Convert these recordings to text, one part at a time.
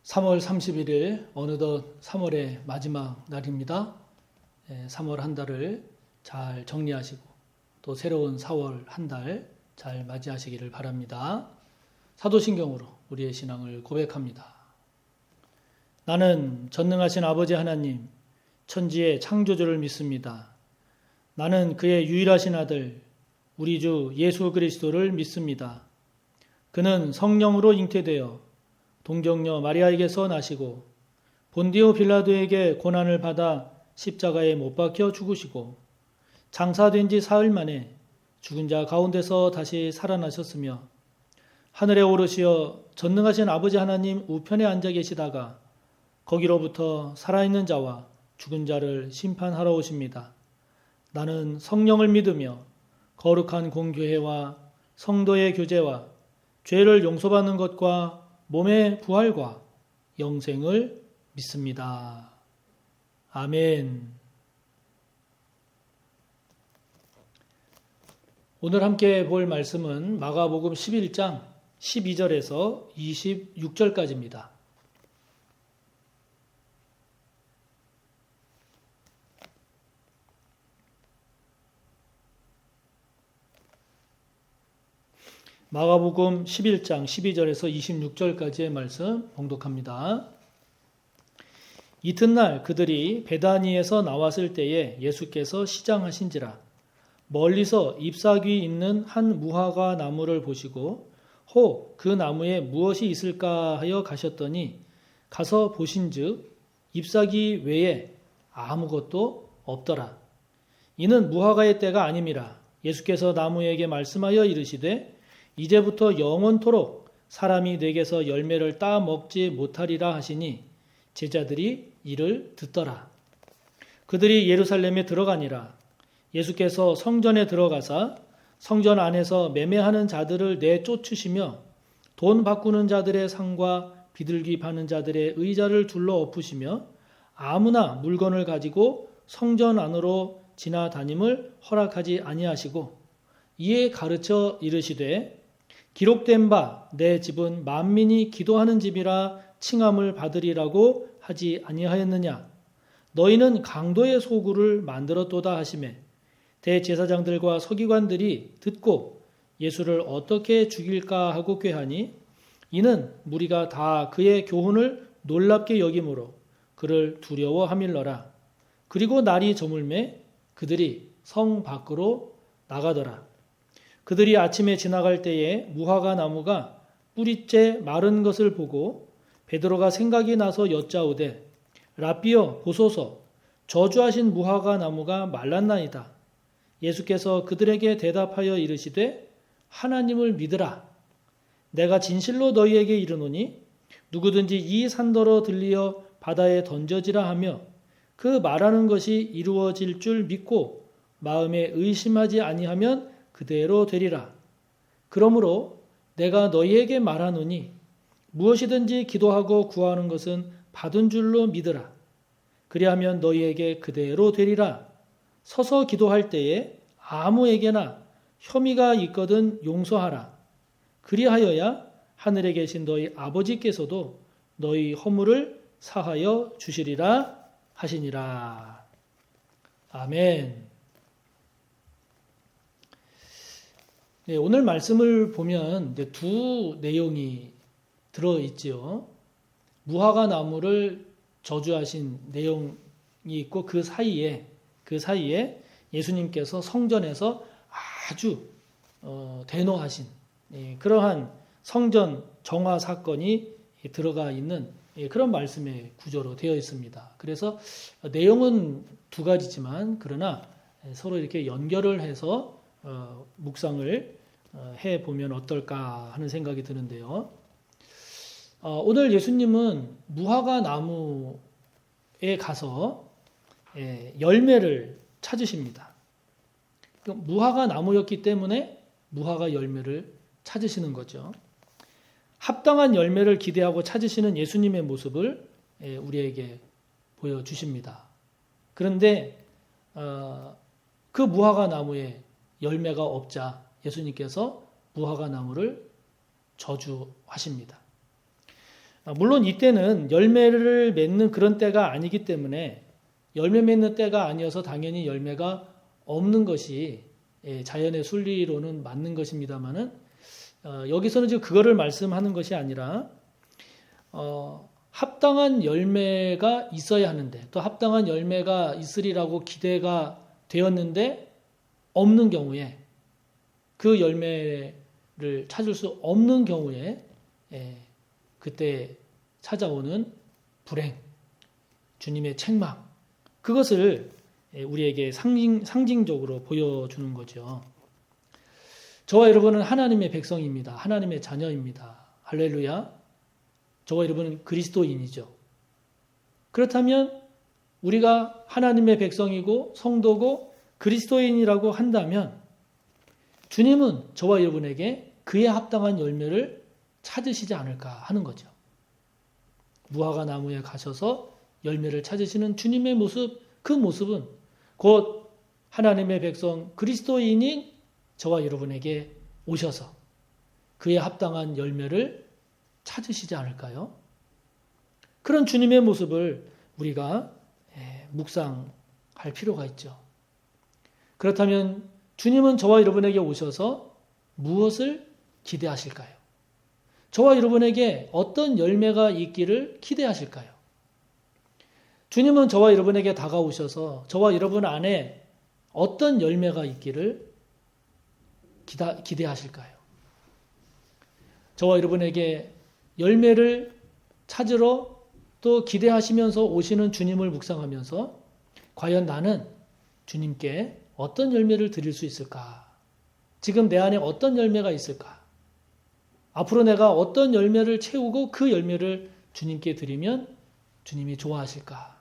3월 31일 어느덧 3월의 마지막 날입니다. 3월 한 달을 잘 정리하시고 또 새로운 4월 한 달 잘 맞이하시기를 바랍니다. 사도신경으로 우리의 신앙을 고백합니다. 나는 전능하신 아버지 하나님, 천지의 창조주를 믿습니다. 나는 그의 유일하신 아들, 우리 주 예수 그리스도를 믿습니다. 그는 성령으로 잉태되어 동정녀 마리아에게서 나시고 본디오 빌라도에게 고난을 받아 십자가에 못 박혀 죽으시고 장사된 지 사흘 만에 죽은 자 가운데서 다시 살아나셨으며 하늘에 오르시어 전능하신 아버지 하나님 우편에 앉아 계시다가 거기로부터 살아있는 자와 죽은 자를 심판하러 오십니다. 나는 성령을 믿으며 거룩한 공교회와 성도의 교제와 죄를 용서받는 것과 몸의 부활과 영생을 믿습니다. 아멘. 오늘 함께 볼 말씀은 마가복음 11장 12절에서 26절까지입니다. 마가복음 11장 12절에서 26절까지의 말씀 봉독합니다. 이튿날 그들이 베다니에서 나왔을 때에 예수께서 시장하신지라 멀리서 잎사귀 있는 한 무화과 나무를 보시고 혹 그 나무에 무엇이 있을까 하여 가셨더니 가서 보신즉 잎사귀 외에 아무것도 없더라. 이는 무화과의 때가 아님이라. 예수께서 나무에게 말씀하여 이르시되 이제부터 영원토록 사람이 내게서 열매를 따 먹지 못하리라 하시니 제자들이 이를 듣더라. 그들이 예루살렘에 들어가니라. 예수께서 성전에 들어가사 성전 안에서 매매하는 자들을 내쫓으시며 돈 바꾸는 자들의 상과 비둘기 파는 자들의 의자를 둘러 엎으시며 아무나 물건을 가지고 성전 안으로 지나다님을 허락하지 아니하시고 이에 가르쳐 이르시되 기록된 바 내 집은 만민이 기도하는 집이라 칭함을 받으리라고 하지 아니하였느냐. 너희는 강도의 소굴을 만들었도다 하시매 대제사장들과 서기관들이 듣고 예수를 어떻게 죽일까 하고 꾀하니 이는 무리가 다 그의 교훈을 놀랍게 여김으로 그를 두려워함일러라. 그리고 날이 저물매 그들이 성 밖으로 나가더라. 그들이 아침에 지나갈 때에 무화과 나무가 뿌리째 마른 것을 보고 베드로가 생각이 나서 여짜오되 라삐여 보소서 저주하신 무화과 나무가 말랐나이다. 예수께서 그들에게 대답하여 이르시되 하나님을 믿으라. 내가 진실로 너희에게 이르노니 누구든지 이 산더러 들리어 바다에 던져지라 하며 그 말하는 것이 이루어질 줄 믿고 마음에 의심하지 아니하면 그대로 되리라. 그러므로 내가 너희에게 말하노니 무엇이든지 기도하고 구하는 것은 받은 줄로 믿으라. 그리하면 너희에게 그대로 되리라. 서서 기도할 때에 아무에게나 혐의가 있거든 용서하라. 그리하여야 하늘에 계신 너희 아버지께서도 너희 허물을 사하여 주시리라 하시니라. 아멘. 네, 오늘 말씀을 보면 두 내용이 들어있지요. 무화과 나무를 저주하신 내용이 있고 그 사이에 예수님께서 성전에서 아주 대노하신 그러한 성전 정화 사건이 들어가 있는 그런 말씀의 구조로 되어 있습니다. 그래서 내용은 두 가지지만 그러나 서로 이렇게 연결을 해서 묵상을 해보면 어떨까 하는 생각이 드는데요. 오늘 예수님은 무화과 나무에 가서 열매를 찾으십니다. 무화과 나무였기 때문에 무화과 열매를 찾으시는 거죠. 합당한 열매를 기대하고 찾으시는 예수님의 모습을 우리에게 보여주십니다. 그런데 그 무화과 나무에 열매가 없자 예수님께서 무화과 나무를 저주하십니다. 물론 이때는 열매를 맺는 그런 때가 아니기 때문에 열매 맺는 때가 아니어서 당연히 열매가 없는 것이 자연의 순리로는 맞는 것입니다만은 여기서는 지금 그거를 말씀하는 것이 아니라 합당한 열매가 있어야 하는데 또 합당한 열매가 있으리라고 기대가 되었는데 없는 경우에 그 열매를 찾을 수 없는 경우에 그때 찾아오는 불행, 주님의 책망, 그것을 우리에게 상징적으로 보여주는 거죠. 저와 여러분은 하나님의 백성입니다. 하나님의 자녀입니다. 할렐루야. 저와 여러분은 그리스도인이죠. 그렇다면 우리가 하나님의 백성이고 성도고 그리스도인이라고 한다면 주님은 저와 여러분에게 그에 합당한 열매를 찾으시지 않을까 하는 거죠. 무화과 나무에 가셔서 열매를 찾으시는 주님의 모습, 그 모습은 곧 하나님의 백성 그리스도인인 저와 여러분에게 오셔서 그에 합당한 열매를 찾으시지 않을까요? 그런 주님의 모습을 우리가 묵상할 필요가 있죠. 그렇다면 주님은 저와 여러분에게 오셔서 무엇을 기대하실까요? 저와 여러분에게 어떤 열매가 있기를 기대하실까요? 주님은 저와 여러분에게 다가오셔서 저와 여러분 안에 어떤 열매가 있기를 기대하실까요? 저와 여러분에게 열매를 찾으러 또 기대하시면서 오시는 주님을 묵상하면서 과연 나는 주님께 어떤 열매를 드릴 수 있을까? 지금 내 안에 어떤 열매가 있을까? 앞으로 내가 어떤 열매를 채우고 그 열매를 주님께 드리면 주님이 좋아하실까?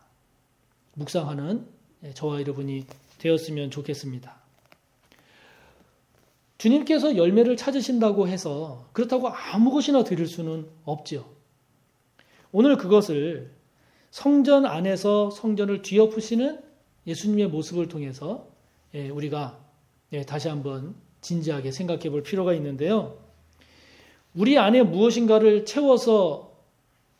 묵상하는 저와 여러분이 되었으면 좋겠습니다. 주님께서 열매를 찾으신다고 해서 그렇다고 아무 것이나 드릴 수는 없죠. 오늘 그것을 성전 안에서 성전을 뒤엎으시는 예수님의 모습을 통해서 우리가 다시 한번 진지하게 생각해 볼 필요가 있는데요. 우리 안에 무엇인가를 채워서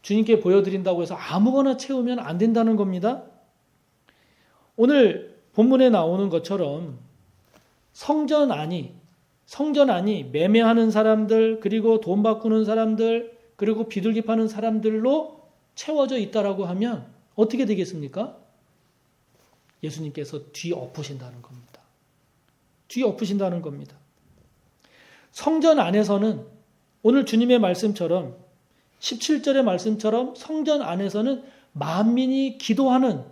주님께 보여드린다고 해서 아무거나 채우면 안 된다는 겁니다. 오늘 본문에 나오는 것처럼 성전 안이 매매하는 사람들, 그리고 돈 바꾸는 사람들, 그리고 비둘기 파는 사람들로 채워져 있다라고 하면 어떻게 되겠습니까? 예수님께서 뒤엎으신다는 겁니다. 뒤엎으신다는 겁니다. 성전 안에서는 오늘 주님의 말씀처럼 17절의 말씀처럼 성전 안에서는 만민이 기도하는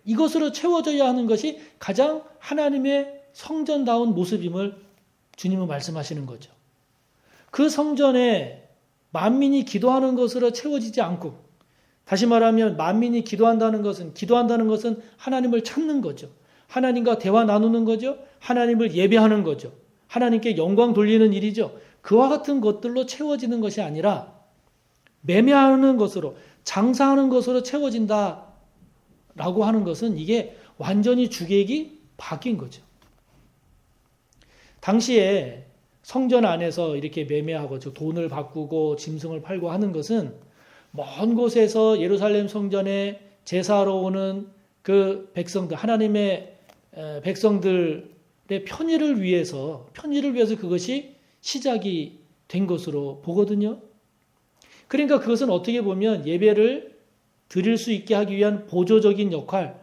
이것으로 채워져야 하는 것이 가장 하나님의 성전다운 모습임을 주님은 말씀하시는 거죠. 그 성전에 만민이 기도하는 것으로 채워지지 않고, 다시 말하면 만민이 기도한다는 것은 하나님을 찾는 거죠. 하나님과 대화 나누는 거죠. 하나님을 예배하는 거죠. 하나님께 영광 돌리는 일이죠. 그와 같은 것들로 채워지는 것이 아니라 매매하는 것으로, 장사하는 것으로 채워진다라고 하는 것은 이게 완전히 주객이 바뀐 거죠. 당시에 성전 안에서 이렇게 매매하고 즉 돈을 바꾸고 짐승을 팔고 하는 것은 먼 곳에서 예루살렘 성전에 제사하러 오는 그 백성들, 하나님의 백성들의 편의를 위해서 그것이 시작이 된 것으로 보거든요. 그러니까 그것은 어떻게 보면 예배를 드릴 수 있게 하기 위한 보조적인 역할,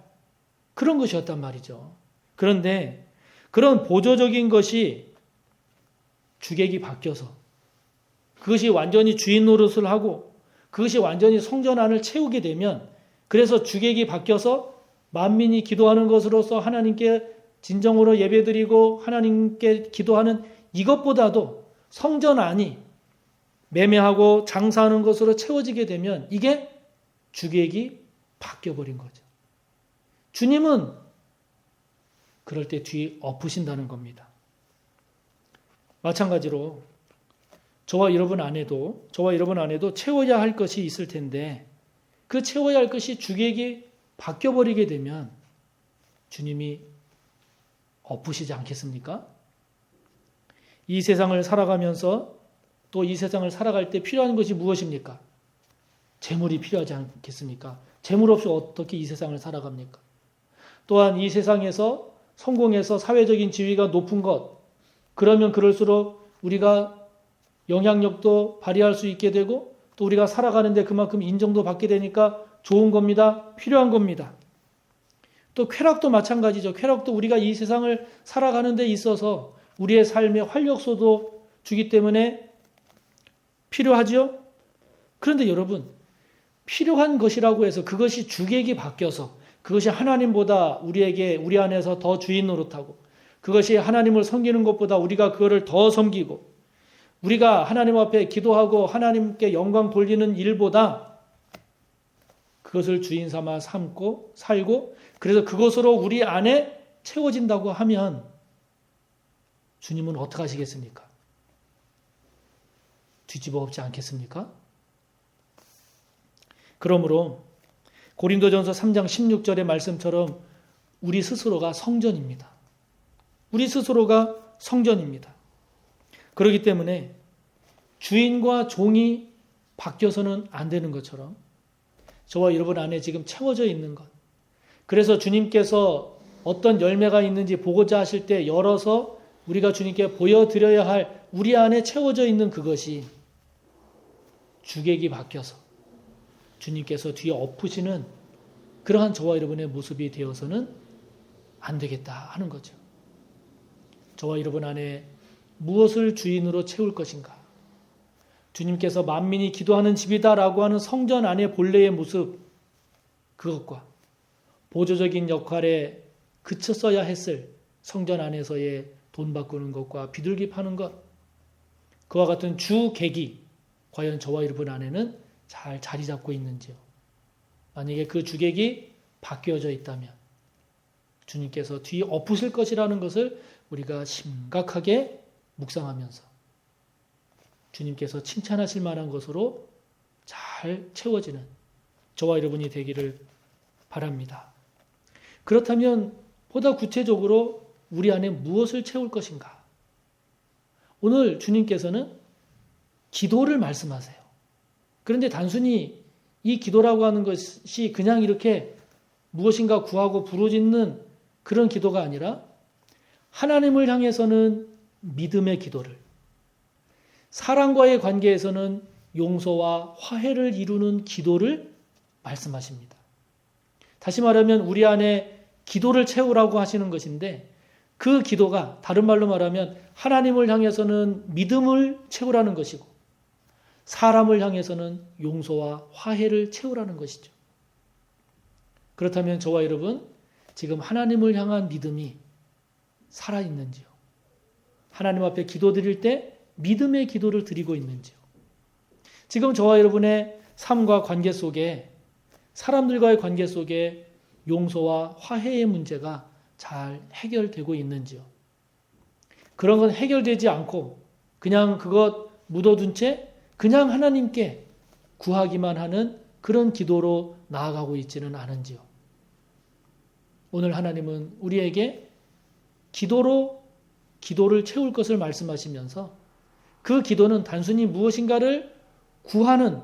그런 것이었단 말이죠. 그런데 그런 보조적인 것이 주객이 바뀌어서 그것이 완전히 주인 노릇을 하고 그것이 완전히 성전 안을 채우게 되면, 그래서 주객이 바뀌어서 만민이 기도하는 것으로서 하나님께 진정으로 예배드리고 하나님께 기도하는 이것보다도 성전 안이 매매하고 장사하는 것으로 채워지게 되면 이게 주객이 바뀌어버린 거죠. 주님은 그럴 때 뒤 엎으신다는 겁니다. 마찬가지로 저와 여러분 안에도 채워야 할 것이 있을 텐데 그 채워야 할 것이 주객이 바뀌어버리게 되면 주님이 엎으시지 않겠습니까? 이 세상을 살아가면서 또 이 세상을 살아갈 때 필요한 것이 무엇입니까? 재물이 필요하지 않겠습니까? 재물 없이 어떻게 이 세상을 살아갑니까? 또한 이 세상에서 성공해서 사회적인 지위가 높은 것, 그러면 그럴수록 우리가 영향력도 발휘할 수 있게 되고 또 우리가 살아가는데 그만큼 인정도 받게 되니까 좋은 겁니다. 필요한 겁니다. 또 쾌락도 마찬가지죠. 쾌락도 우리가 이 세상을 살아가는 데 있어서 우리의 삶의 활력소도 주기 때문에 필요하죠. 그런데 여러분, 필요한 것이라고 해서 그것이 주객이 바뀌어서 그것이 하나님보다 우리 안에서 더 주인 노릇하고 그것이 하나님을 섬기는 것보다 우리가 그거를 더 섬기고 우리가 하나님 앞에 기도하고 하나님께 영광 돌리는 일보다 그것을 주인 삼아 삼고 살고 그래서 그것으로 우리 안에 채워진다고 하면 주님은 어떻게 하시겠습니까? 뒤집어 엎지 않겠습니까? 그러므로 고린도전서 3장 16절의 말씀처럼 우리 스스로가 성전입니다. 우리 스스로가 성전입니다. 그렇기 때문에 주인과 종이 바뀌어서는 안 되는 것처럼 저와 여러분 안에 지금 채워져 있는 것. 그래서 주님께서 어떤 열매가 있는지 보고자 하실 때 열어서 우리가 주님께 보여드려야 할 우리 안에 채워져 있는 그것이 주객이 바뀌어서 주님께서 뒤에 엎으시는 그러한 저와 여러분의 모습이 되어서는 안 되겠다 하는 거죠. 저와 여러분 안에 무엇을 주인으로 채울 것인가? 주님께서 만민이 기도하는 집이다라고 하는 성전 안의 본래의 모습, 그것과 보조적인 역할에 그쳤어야 했을 성전 안에서의 돈 바꾸는 것과 비둘기 파는 것, 그와 같은 주객이 과연 저와 여러분 안에는 잘 자리 잡고 있는지요. 만약에 그 주객이 바뀌어져 있다면 주님께서 뒤 엎으실 것이라는 것을 우리가 심각하게 묵상하면서 주님께서 칭찬하실 만한 것으로 잘 채워지는 저와 여러분이 되기를 바랍니다. 그렇다면 보다 구체적으로 우리 안에 무엇을 채울 것인가? 오늘 주님께서는 기도를 말씀하세요. 그런데 단순히 이 기도라고 하는 것이 그냥 이렇게 무엇인가 구하고 부르짖는 그런 기도가 아니라 하나님을 향해서는 믿음의 기도를, 사랑과의 관계에서는 용서와 화해를 이루는 기도를 말씀하십니다. 다시 말하면 우리 안에 기도를 채우라고 하시는 것인데 그 기도가 다른 말로 말하면 하나님을 향해서는 믿음을 채우라는 것이고 사람을 향해서는 용서와 화해를 채우라는 것이죠. 그렇다면 저와 여러분 지금 하나님을 향한 믿음이 살아있는지요? 하나님 앞에 기도드릴 때 믿음의 기도를 드리고 있는지요? 지금 저와 여러분의 삶과 관계 속에 사람들과의 관계 속에 용서와 화해의 문제가 잘 해결되고 있는지요? 그런 건 해결되지 않고 그냥 그것 묻어둔 채 그냥 하나님께 구하기만 하는 그런 기도로 나아가고 있지는 않은지요? 오늘 하나님은 우리에게 기도를 채울 것을 말씀하시면서 그 기도는 단순히 무엇인가를 구하는,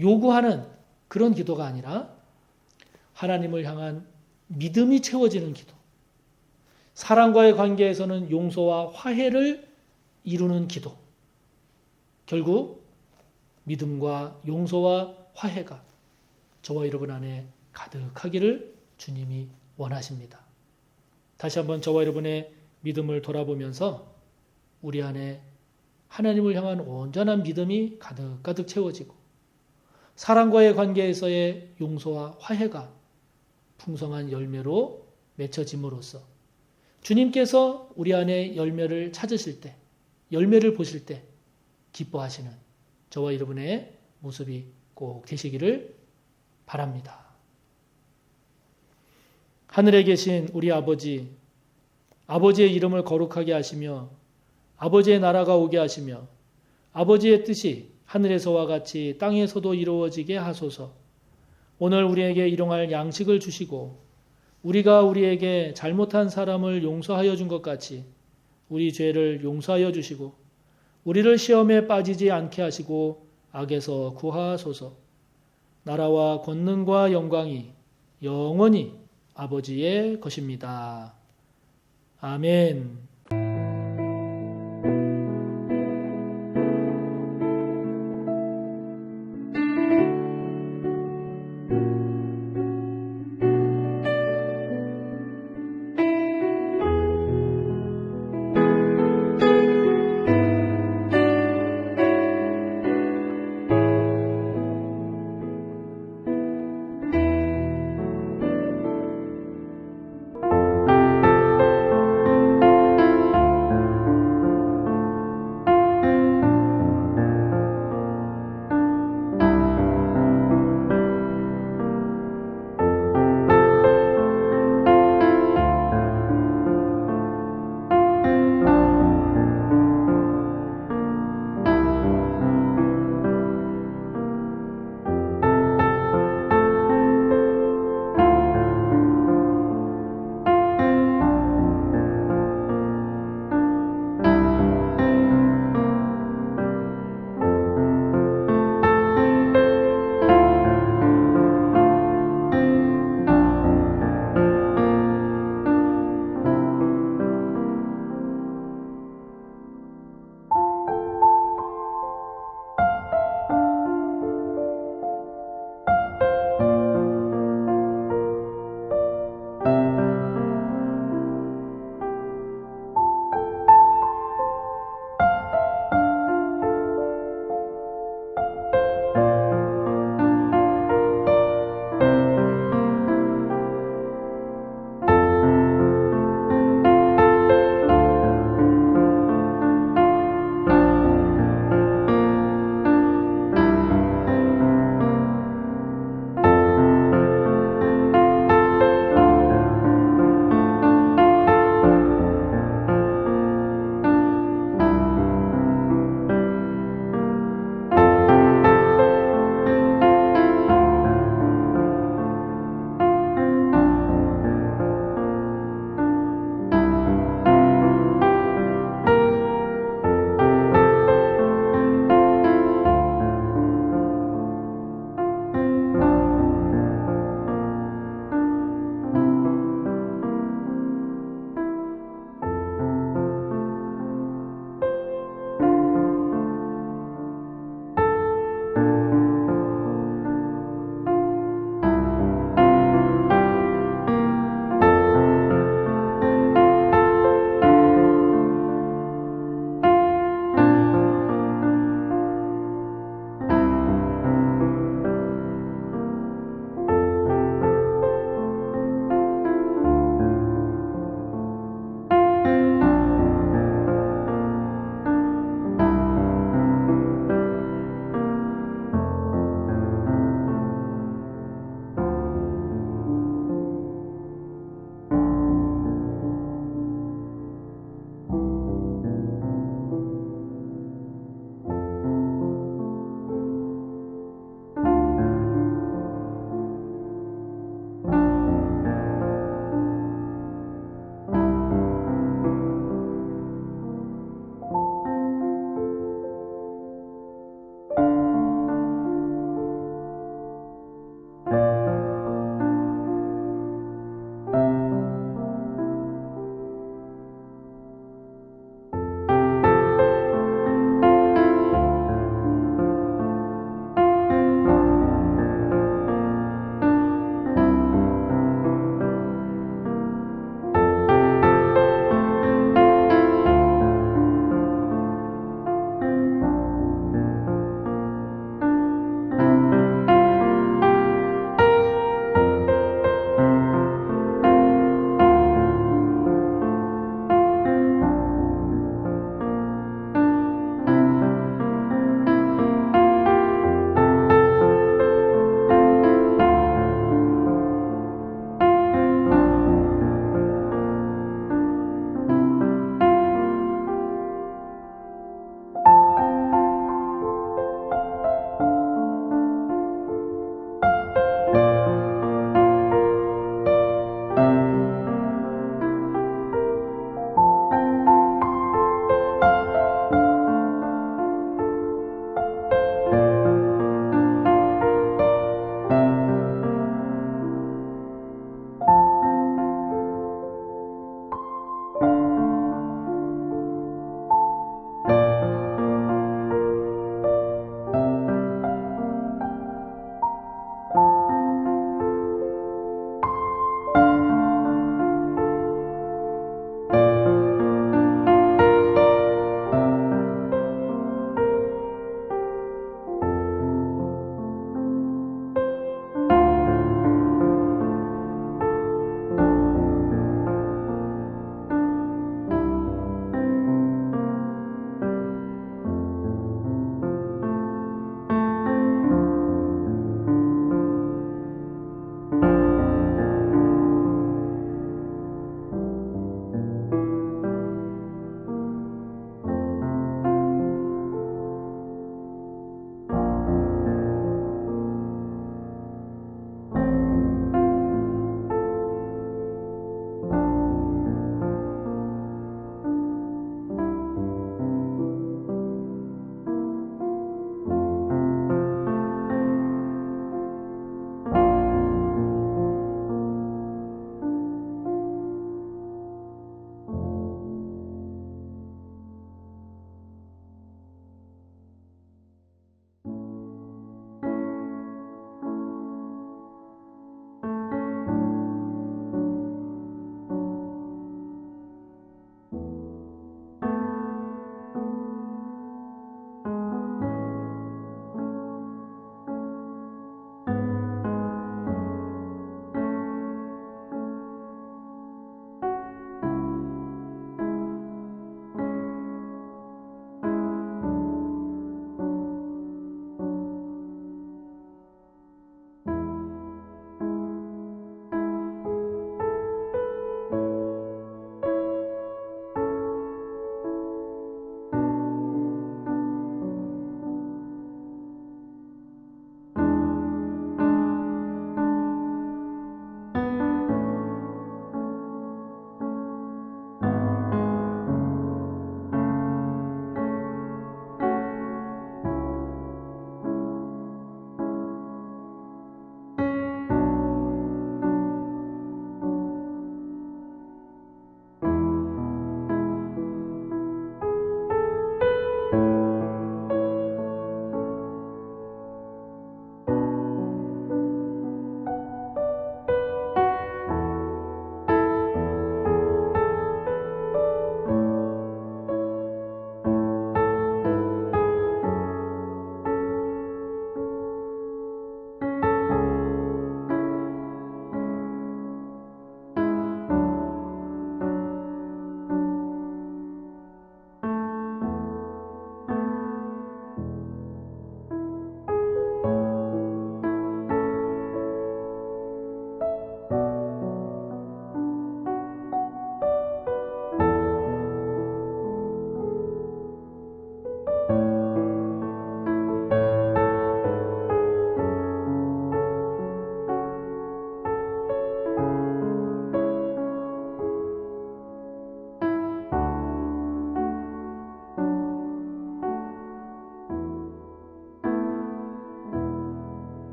요구하는 그런 기도가 아니라 하나님을 향한 믿음이 채워지는 기도, 사람과의 관계에서는 용서와 화해를 이루는 기도, 결국 믿음과 용서와 화해가 저와 여러분 안에 가득하기를 주님이 원하십니다. 다시 한번 저와 여러분의 믿음을 돌아보면서 우리 안에 하나님을 향한 온전한 믿음이 가득가득 채워지고 사람과의 관계에서의 용서와 화해가 풍성한 열매로 맺혀짐으로써 주님께서 우리 안에 열매를 찾으실 때, 열매를 보실 때 기뻐하시는 저와 여러분의 모습이 꼭 되시기를 바랍니다. 하늘에 계신 우리 아버지, 아버지의 이름을 거룩하게 하시며 아버지의 나라가 오게 하시며 아버지의 뜻이 하늘에서와 같이 땅에서도 이루어지게 하소서. 오늘 우리에게 일용할 양식을 주시고 우리가 우리에게 잘못한 사람을 용서하여 준 것 같이 우리 죄를 용서하여 주시고 우리를 시험에 빠지지 않게 하시고 악에서 구하소서. 나라와 권능과 영광이 영원히 아버지의 것입니다. 아멘.